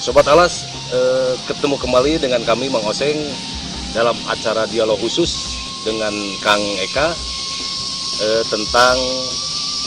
Sobat Alas, ketemu kembali dengan kami Mang Oseng dalam acara dialog khusus dengan Kang Eka tentang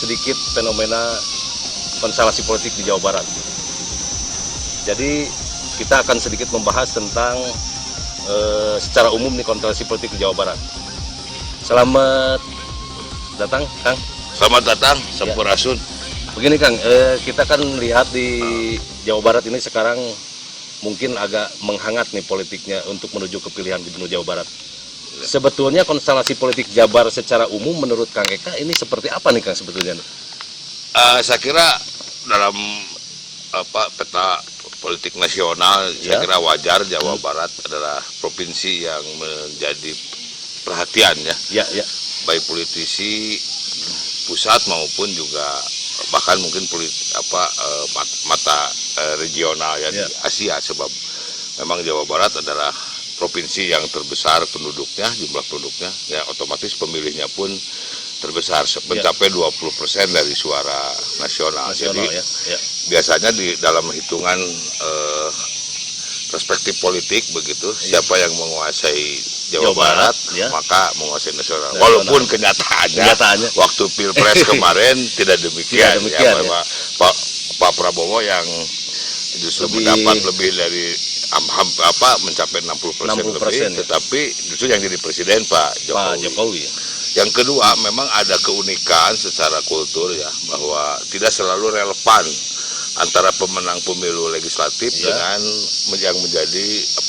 sedikit fenomena konstelasi politik di Jawa Barat. Jadi kita akan sedikit membahas tentang secara umum nih konstelasi politik di Jawa Barat. Selamat datang, Kang. Selamat datang, Sampurasun. Begini Kang, kita kan lihat di Jawa Barat ini sekarang mungkin agak menghangat nih politiknya untuk menuju ke pilihan Gubernur Jawa Barat. Sebetulnya konstelasi politik Jabar secara umum menurut Kang Eka ini seperti apa nih Kang sebetulnya? Saya kira dalam peta politik nasional, saya kira wajar Jawa Barat adalah provinsi yang menjadi perhatian ya. Baik politisi pusat maupun juga bahkan mungkin mata regional ya di Asia, sebab memang Jawa Barat adalah provinsi yang terbesar penduduknya, jumlah penduduknya ya, otomatis pemilihnya pun terbesar mencapai 20% dari suara nasional. Jadi biasanya di dalam hitungan perspektif politik begitu, siapa yang menguasai Jawa Barat maka menguasai nasional. Walaupun kenyataannya waktu Pilpres kemarin tidak demikian. Pak Prabowo yang justru mendapat lebih dari mencapai 60% lebih, tetapi justru yang jadi presiden Pak Jokowi. Yang kedua, memang ada keunikan secara kultur ya, bahwa tidak selalu relevan antara pemenang pemilu legislatif dengan yang menjadi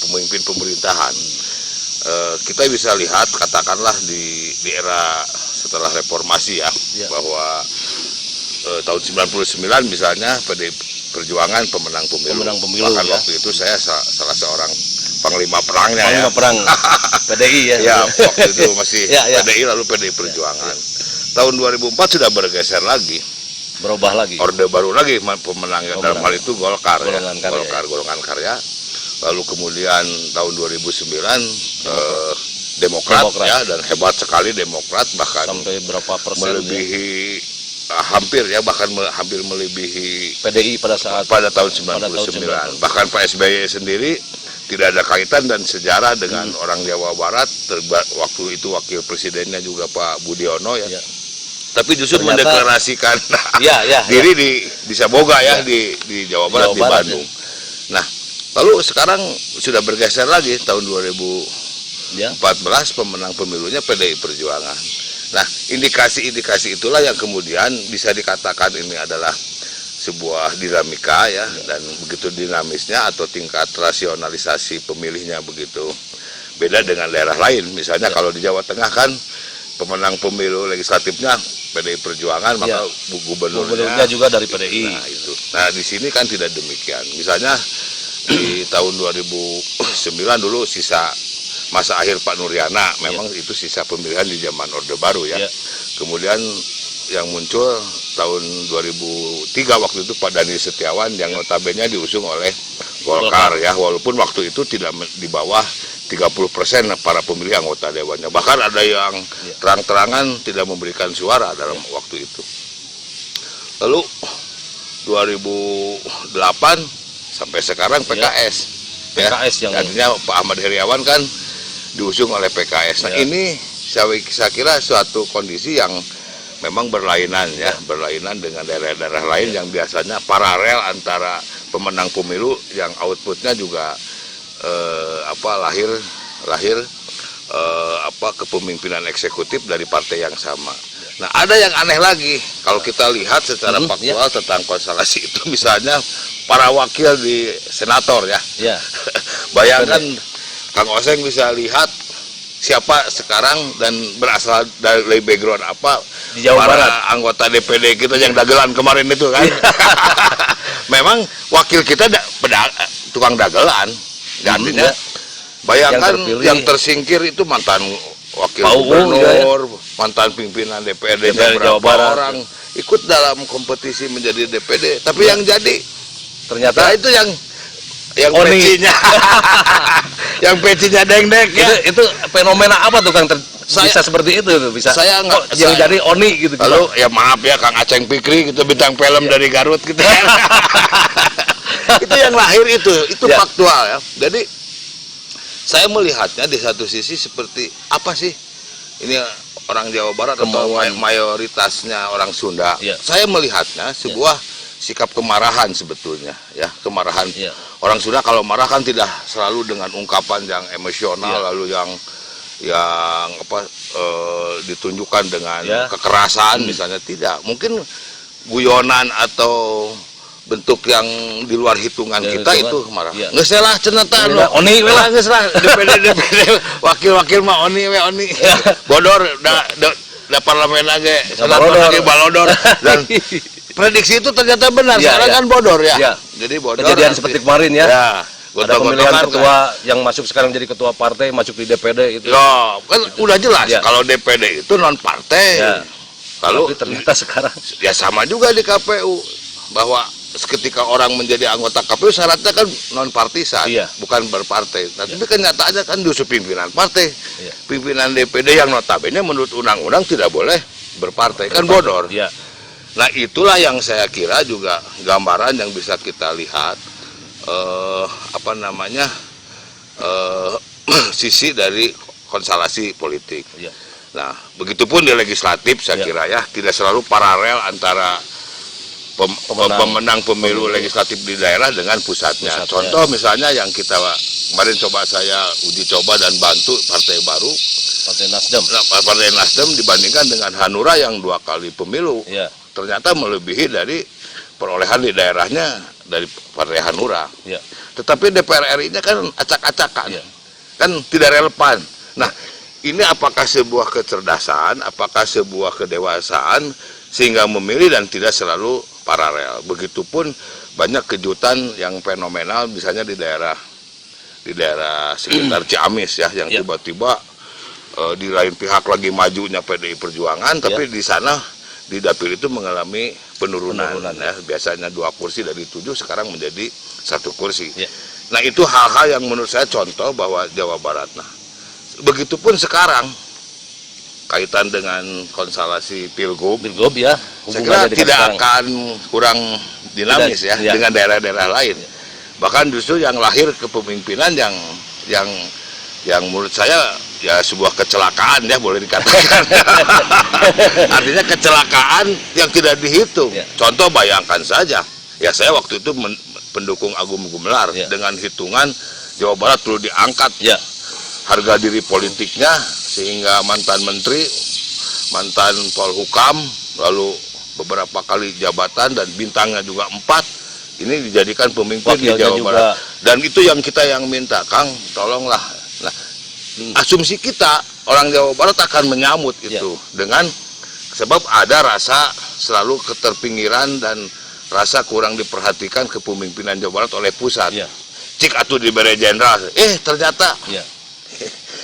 pemimpin pemerintahan. Kita bisa lihat katakanlah di era setelah reformasi ya, bahwa tahun 99 misalnya PDI Perjuangan pemenang pemilu. Bahkan waktu itu saya salah seorang panglima perangnya PDI ya. Ya, waktu itu masih PDI lalu PDI Perjuangan. Tahun 2004 sudah bergeser lagi. Berubah lagi. Orde baru lagi pemenangnya, dalam hal itu Golkar, Golongan Karya. Lalu kemudian tahun 2009 Demokrat ya, dan hebat sekali Demokrat, bahkan sampai berapa persen melebihi hampir melebihi PDI pada tahun 99. Bahkan Pak SBY sendiri tidak ada kaitan dan sejarah dengan orang Jawa Barat, waktu itu wakil presidennya juga Pak Budiono ya. Tapi justru mendeklarasikan diri di Saboga di Jawa Barat, di Bandung. Nah, lalu sekarang sudah bergeser lagi tahun 2014 pemenang pemilunya PDI Perjuangan. Nah, indikasi-indikasi itulah yang kemudian bisa dikatakan ini adalah sebuah dinamika ya, dan begitu dinamisnya atau tingkat rasionalisasi pemilihnya begitu beda dengan daerah lain. Misalnya kalau di Jawa Tengah kan pemenang pemilu legislatifnya PDI Perjuangan, maka gubernurnya juga dari PDI. Nah, itu. Nah, di sini kan tidak demikian. Misalnya di tahun 2009 dulu sisa masa akhir Pak Nuryana, memang itu sisa pemilihan di zaman Orde Baru ya. Kemudian yang muncul tahun 2003 waktu itu Pak Dani Setiawan yang notabene diusung oleh Golkar ya, walaupun waktu itu tidak di bawah 30% para pemilih anggota dewannya. Bahkan ada yang terang-terangan tidak memberikan suara dalam waktu itu. Lalu 2008 sampai sekarang PKS yang artinya Pak Ahmad Heriawan kan diusung oleh PKS. Nah, ini saya kira suatu kondisi yang memang berlainan ya, berlainan dengan daerah-daerah lain yang biasanya paralel antara pemenang pemilu yang outputnya juga lahir kepemimpinan eksekutif dari partai yang sama. Nah, ada yang aneh lagi. Kalau kita lihat secara faktual tentang konstelasi itu, misalnya para wakil di senator ya. Bayangkan Kang Oseng bisa lihat siapa sekarang dan berasal dari background apa di Jawa Barat, anggota DPD kita yang dagelan kemarin itu kan. Memang wakil kita tukang dagelan. Artinya bayangkan yang tersingkir itu mantan wakil gubernur, mantan pimpinan DPD dari Jawa Barat orang ikut dalam kompetisi menjadi DPD, tapi yang jadi ternyata itu yang pecinya yang pecinya deng-deng ya. Itu fenomena apa tuh Kang bisa seperti itu bisa saya nggak yang jadi Oni gitu. Lalu ya maaf ya Kang Aceng Fikri gitu, bintang film dari Garut gitu. Itu yang lahir itu faktual ya. Jadi saya melihatnya di satu sisi seperti apa sih ini orang Jawa Barat atau mayoritasnya orang Sunda. Saya melihatnya sebuah sikap kemarahan sebetulnya ya, kemarahan. Orang Sunda kalau marah kan tidak selalu dengan ungkapan yang emosional lalu yang ditunjukkan dengan kekerasan misalnya, tidak. Mungkin guyonan atau bentuk yang di luar hitungan kita itu marah. Nggak salah cenata Oni lah, nggak salah DPD wakil-wakil mah Oni bodor da parlemen lagi salah lagi balodor dan prediksi itu ternyata benar. Sekarang kan bodor ya. Jadi bodor kejadian seperti kemarin ya. Ada pemilihan ketua yang masuk sekarang jadi ketua partai masuk di DPD itu. Kan udah jelas kalau DPD itu non partai. Lalu ternyata sekarang ya sama juga di KPU, bahwa ketika orang menjadi anggota KPU syaratnya kan non partisan, bukan berpartai. Tapi kenyataannya kan justru pimpinan partai, pimpinan DPD yang notabene menurut undang-undang tidak boleh berpartai, kan bodor. Nah itulah yang saya kira juga gambaran yang bisa kita lihat sisi dari konstelasi politik. Nah begitupun di legislatif saya kira ya, tidak selalu paralel antara pemenang pemilu legislatif di daerah dengan pusatnya. Contoh misalnya yang kita kemarin saya uji coba dan bantu partai baru, Partai Nasdem dibandingkan dengan Hanura yang 2 kali pemilu, ternyata melebihi dari perolehan di daerahnya dari Partai Hanura. Tetapi DPR RI-nya kan acak-acakan, kan tidak relevan. Nah, ini apakah sebuah kecerdasan, apakah sebuah kedewasaan sehingga memilih dan tidak selalu paralel. Begitupun banyak kejutan yang fenomenal misalnya di daerah sekitar Ciamis ya, yang tiba-tiba di lain pihak lagi majunya PDI Perjuangan, tapi di sana di dapil itu mengalami penurunan ya. Biasanya 2 kursi dari 7 sekarang menjadi 1 kursi. Nah itu hal-hal yang menurut saya contoh bahwa Jawa Barat. Nah begitupun sekarang kaitan dengan konstelasi pilgub ya, saya kira tidak akan kurang dinamis dengan daerah-daerah lain. Bahkan justru yang lahir kepemimpinan yang menurut saya ya sebuah kecelakaan ya, boleh dikatakan. Artinya kecelakaan yang tidak dihitung. Contoh bayangkan saja, ya saya waktu itu pendukung Agung Gumelar dengan hitungan Jawa Barat perlu diangkat harga diri politiknya, sehingga mantan menteri, mantan Polhukam, lalu beberapa kali jabatan dan bintangnya juga 4, ini dijadikan pemimpin di Jawa Barat. Dan itu yang kita minta, Kang, tolonglah. Nah, asumsi kita orang Jawa Barat akan menyambut itu dengan sebab ada rasa selalu keterpinggiran dan rasa kurang diperhatikan kepemimpinan Jawa Barat oleh pusat. Cik atuh diberi jenderal, ternyata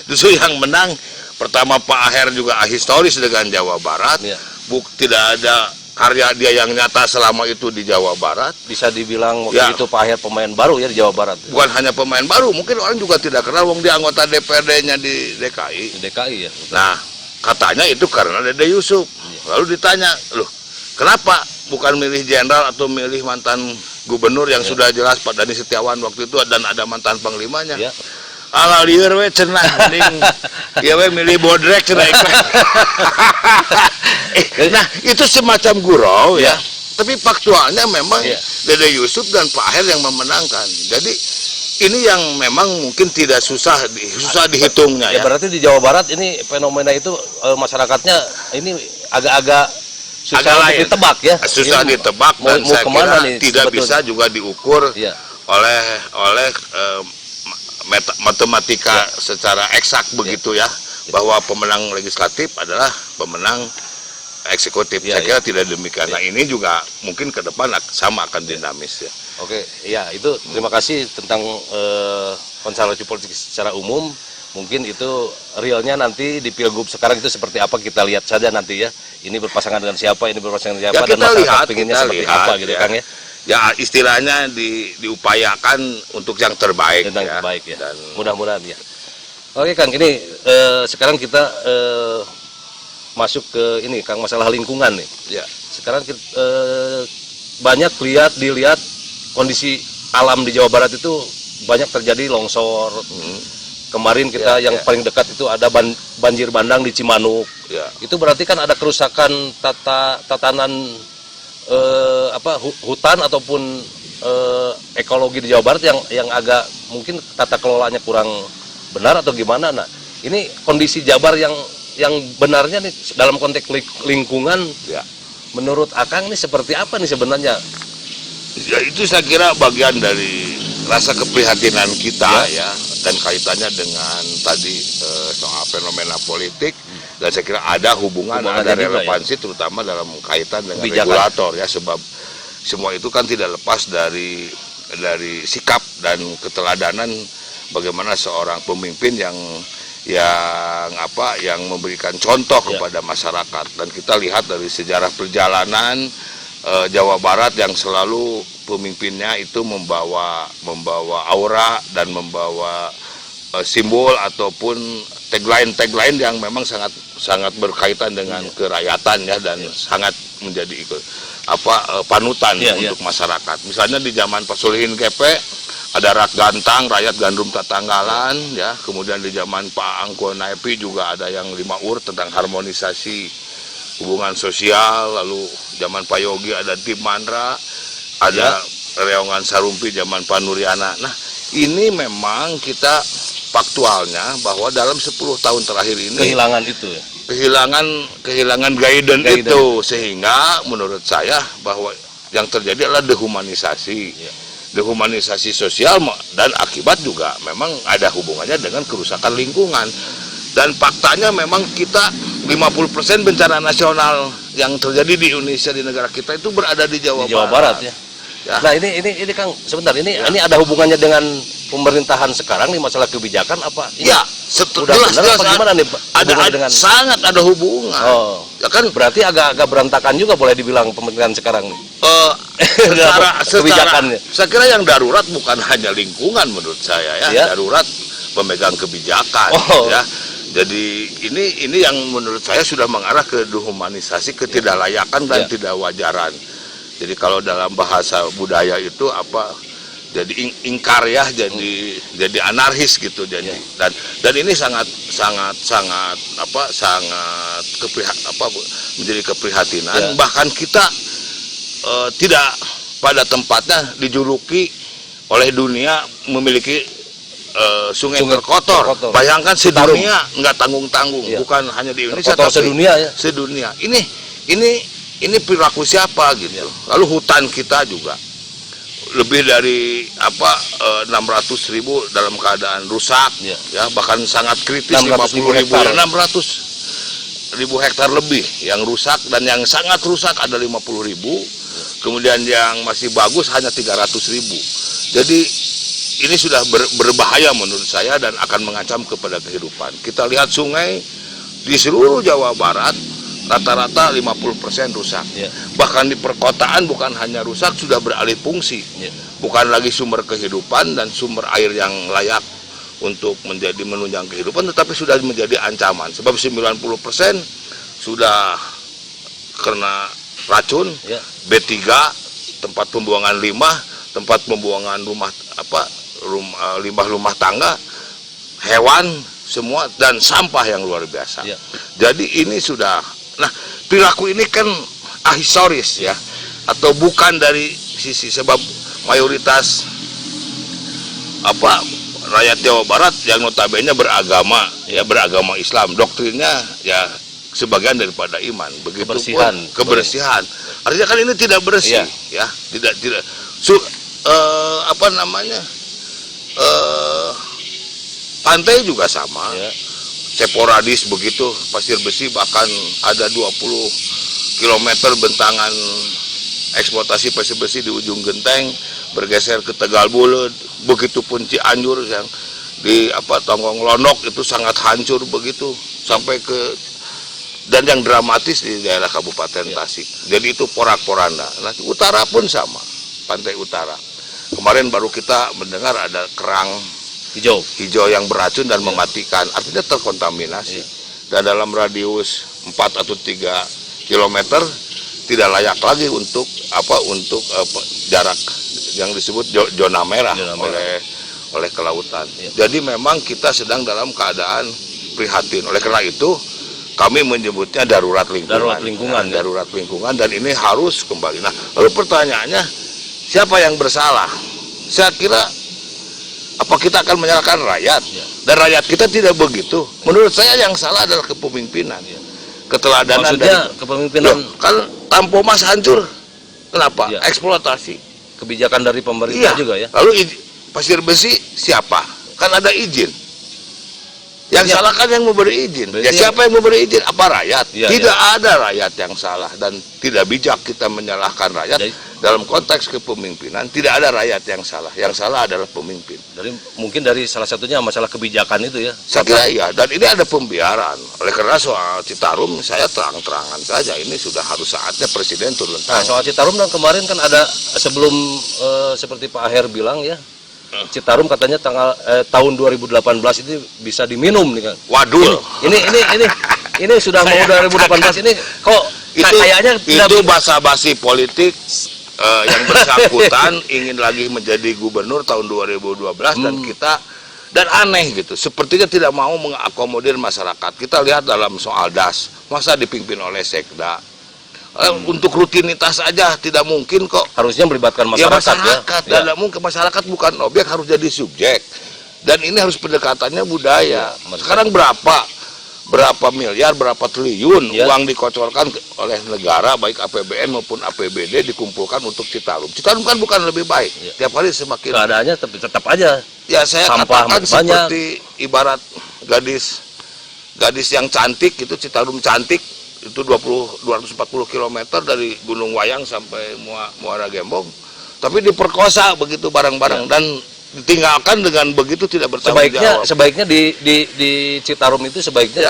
justru yang menang pertama Pak Aher juga ahistoris dengan Jawa Barat. Tidak ada karya dia yang nyata selama itu di Jawa Barat. Bisa dibilang waktu itu Pak Aher pemain baru ya di Jawa Barat. Bukan hanya pemain baru, mungkin orang juga tidak kenal wong dia anggota DPRD-nya di DKI. Ya. Nah, katanya itu karena Dede Yusuf. Lalu ditanya, loh, kenapa bukan milih jenderal atau milih mantan gubernur yang sudah jelas Pak Dani Setiawan waktu itu dan ada mantan panglimanya? Ala lieur we cenah mending ieu we milih bodrek cenah. Nah, itu semacam gurau ya. Tapi faktualnya memang Dede Yusuf dan Pak Aher yang memenangkan. Jadi ini yang memang mungkin tidak susah dihitungnya ya. Berarti di Jawa Barat ini fenomena itu masyarakatnya ini agak-agak susah untuk ditebak ya. Susah ditebak dan saya kira tidak bisa juga diukur oleh matematika secara eksak begitu ya, bahwa pemenang legislatif adalah pemenang eksekutif. Saya kira tidak demikian. Nah ini juga mungkin ke depan sama akan dinamis ya. Oke, ya itu terima kasih tentang konstelasi politik secara umum. Mungkin itu realnya nanti di Pilgub sekarang itu seperti apa kita lihat saja nanti ya. Ini berpasangan dengan siapa, ini berpasangan dengan siapa, ya, dan masyarakat pinginnya seperti apa gitu ya. Kang ya. Ya istilahnya diupayakan untuk yang terbaik ya. Terbaik ya. Dan mudah-mudahan ya. Oke Kang, ini sekarang kita masuk ke ini Kang, masalah lingkungan nih. Ya. Sekarang kita, banyak dilihat kondisi alam di Jawa Barat itu banyak terjadi longsor. Kemarin kita yang paling dekat itu ada banjir bandang di Cimanuk. Ya. Itu berarti kan ada kerusakan tatanan hutan ataupun ekologi di Jawa Barat yang agak mungkin tata kelolanya kurang benar atau gimana. Nah, ini kondisi Jabar yang benarnya nih dalam konteks lingkungan menurut Akang ini seperti apa nih sebenarnya? Ya itu saya kira bagian dari rasa keprihatinan kita ya, dan kaitannya dengan tadi soal fenomena politik, dan saya kira ada ada relevansi terutama dalam kaitan dengan regulator ya, sebab semua itu kan tidak lepas dari sikap dan keteladanan bagaimana seorang pemimpin yang memberikan contoh kepada masyarakat. Dan kita lihat dari sejarah perjalanan Jawa Barat yang selalu pemimpinnya itu membawa aura dan membawa simbol ataupun tagline yang memang sangat berkaitan dengan kerakyatan ya, dan sangat menjadi panutan untuk masyarakat. Misalnya di zaman Pak Solihin Kepe ada Rak Gantang, rakyat gandum tatanggalan ya. Kemudian di zaman Pak Angko Naipi juga ada yang 5 ur tentang harmonisasi hubungan sosial. Lalu zaman Pak Yogi ada Tim Mandra, ada Reongan Sarumpi zaman Pak Nuriana. Nah ini memang kita faktualnya bahwa dalam 10 tahun terakhir ini kehilangan guidance itu, sehingga menurut saya bahwa yang terjadi adalah dehumanisasi sosial, dan akibat juga memang ada hubungannya dengan kerusakan lingkungan. Dan faktanya memang kita 50% bencana nasional yang terjadi di Indonesia, di negara kita itu berada di Jawa Barat ya. Nah ini Kang, sebentar, ini ada hubungannya dengan pemerintahan sekarang nih, masalah kebijakan apa? Ya, jelas gimana nih? Sangat ada hubungan. Ya kan berarti agak berantakan juga boleh dibilang pemerintahan sekarang nih. Kebijakannya. Saya kira yang darurat bukan hanya lingkungan menurut saya ya. Darurat pemegang kebijakan ya. Jadi ini yang menurut saya sudah mengarah ke dehumanisasi, ketidaklayakan dan tidak wajaran. Jadi kalau dalam bahasa budaya itu jadi ingkar ya, jadi anarkis gitu. Jadi dan ini sangat menjadi keprihatinan. Bahkan kita tidak pada tempatnya dijuluki oleh dunia memiliki sungai terkotor. Bayangkan sedunia nggak tanggung-tanggung, bukan hanya di Indonesia tapi sedunia. Ini perilaku siapa gitu. Lalu hutan kita juga lebih dari 600.000 dalam keadaan rusak ya, bahkan sangat kritis 50.000 hektar lebih yang rusak, dan yang sangat rusak ada 50.000. Kemudian yang masih bagus hanya 300.000. Jadi ini sudah berbahaya menurut saya dan akan mengancam kepada kehidupan. Kita lihat sungai di seluruh Jawa Barat rata-rata 50% rusak. Bahkan di perkotaan bukan hanya rusak, sudah beralih fungsi. Bukan lagi sumber kehidupan dan sumber air yang layak untuk menjadi menunjang kehidupan, tetapi sudah menjadi ancaman. Sebab 90% sudah kena racun, B3, tempat pembuangan limbah, tempat pembuangan limbah rumah tangga, hewan semua, dan sampah yang luar biasa. Jadi ini sudah, perilaku ini kan ahistoris ya, atau bukan dari sisi, sebab mayoritas rakyat Jawa Barat yang notabene beragama Islam, doktrinnya ya sebagian daripada iman. Begitu kebersihan, kebersihan. Artinya kan ini tidak bersih, ya, tidak. Pantai juga sama. Sporadis begitu, pasir besi, bahkan ada 20 km bentangan eksploitasi pasir besi di ujung genteng, bergeser ke Tegal Bulet, begitupun Cianjur yang di Tonggong Lonok itu sangat hancur begitu, sampai ke, dan yang dramatis di daerah Kabupaten Tasik. Jadi itu porak-poranda. Nah, utara pun sama, pantai utara. Kemarin baru kita mendengar ada kerang hijau yang beracun dan mematikan, artinya terkontaminasi. Dan dalam radius 4 atau 3 km tidak layak lagi untuk jarak yang disebut zona merah oleh kelautan. Jadi memang kita sedang dalam keadaan prihatin. Oleh karena itu kami menyebutnya darurat lingkungan. Darurat lingkungan, dan ini harus kembali. Nah, lalu pertanyaannya, siapa yang bersalah? Saya kira apa kita akan menyalahkan rakyat? Dan rakyat kita tidak begitu. Menurut saya yang salah adalah kepemimpinan. Keteladanan. Maksudnya kepemimpinan kan Tampo Mas hancur. Kenapa? Eksploitasi. Kebijakan dari pemerintah juga ya. Lalu pasir besi siapa? Kan ada izin. Yang salah kan yang memberi izin. Siapa yang memberi izin? Apa rakyat? Tidak ada rakyat yang salah, dan tidak bijak kita menyalahkan rakyat. Dalam konteks kepemimpinan tidak ada rakyat yang salah. Yang salah adalah pemimpin. Mungkin dari salah satunya masalah kebijakan itu ya. Saya kira iya, dan ini ada pembiaran. Oleh karena soal Citarum, saya terang-terangan saja ini sudah harus saatnya Presiden turun tangan. Nah, soal Citarum dan kemarin kan ada sebelum seperti Pak Aher bilang ya, Citarum katanya tahun 2018 ini bisa diminum nih kan. Waduh. Ini sudah mau 2018 ini kok kayaknya itu basa-basi politik. Yang bersangkutan ingin lagi menjadi gubernur tahun 2012 dan aneh gitu, sepertinya tidak mau mengakomodir masyarakat. Kita lihat dalam soal DAS, masa dipimpin oleh Sekda. Untuk rutinitas aja tidak mungkin kok. Harusnya melibatkan masyarakat ya. Tidak mungkin, masyarakat bukan objek, harus jadi subjek. Dan ini harus pendekatannya budaya. Sekarang berapa miliar, berapa triliun uang dikocorkan oleh negara, baik APBN maupun APBD, dikumpulkan untuk Citarum. Citarum kan bukan lebih baik, tiap hari semakin keadaannya tetap aja. Ya, saya katakan seperti ibarat gadis yang cantik itu, Citarum cantik itu 240 km dari Gunung Wayang sampai Muara Gembong, tapi diperkosa begitu barang-barang dan ditinggalkan dengan begitu tidak bertanggung jawab. Sebaiknya di Citarum itu sebaiknya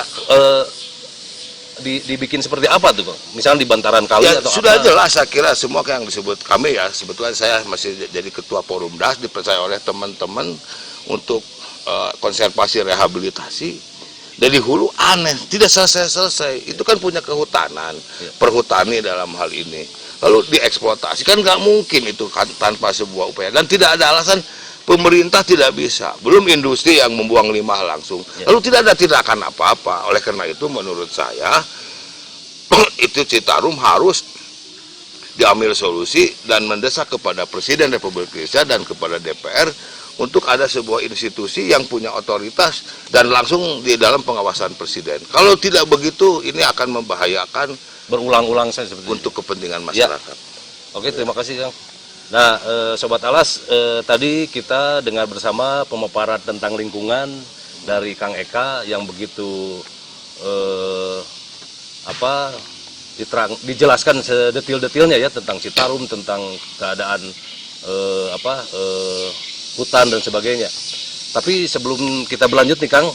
dibikin seperti apa tuh Bang? Misalnya di bantaran kali atau sudah apa? Jelas saya kira semua yang disebut kami ya, sebetulnya saya masih jadi ketua forum DAS, dipercaya oleh teman-teman untuk konservasi rehabilitasi. Dari hulu aneh, tidak selesai-selesai. Itu kan punya kehutanan, perhutani dalam hal ini. Lalu dieksploitasi, kan nggak mungkin itu kan tanpa sebuah upaya. Dan tidak ada alasan pemerintah tidak bisa, belum industri yang membuang limbah langsung. Lalu tidak ada tindakan apa-apa. Oleh karena itu menurut saya itu Citarum harus diambil solusi dan mendesak kepada Presiden Republik Indonesia dan kepada DPR untuk ada sebuah institusi yang punya otoritas dan langsung di dalam pengawasan Presiden. Kalau tidak begitu, ini akan membahayakan berulang-ulang saya seperti untuk kepentingan masyarakat. Oke, terima kasih Kang. Nah, Sobat Alas, tadi kita dengar bersama pemaparan tentang lingkungan dari Kang Eka yang begitu dijelaskan sedetil-detilnya ya tentang Citarum, tentang keadaan hutan dan sebagainya. Tapi sebelum kita berlanjut nih Kang,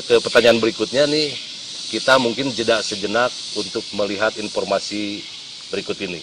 ke pertanyaan berikutnya nih, kita mungkin jeda sejenak untuk melihat informasi berikut ini.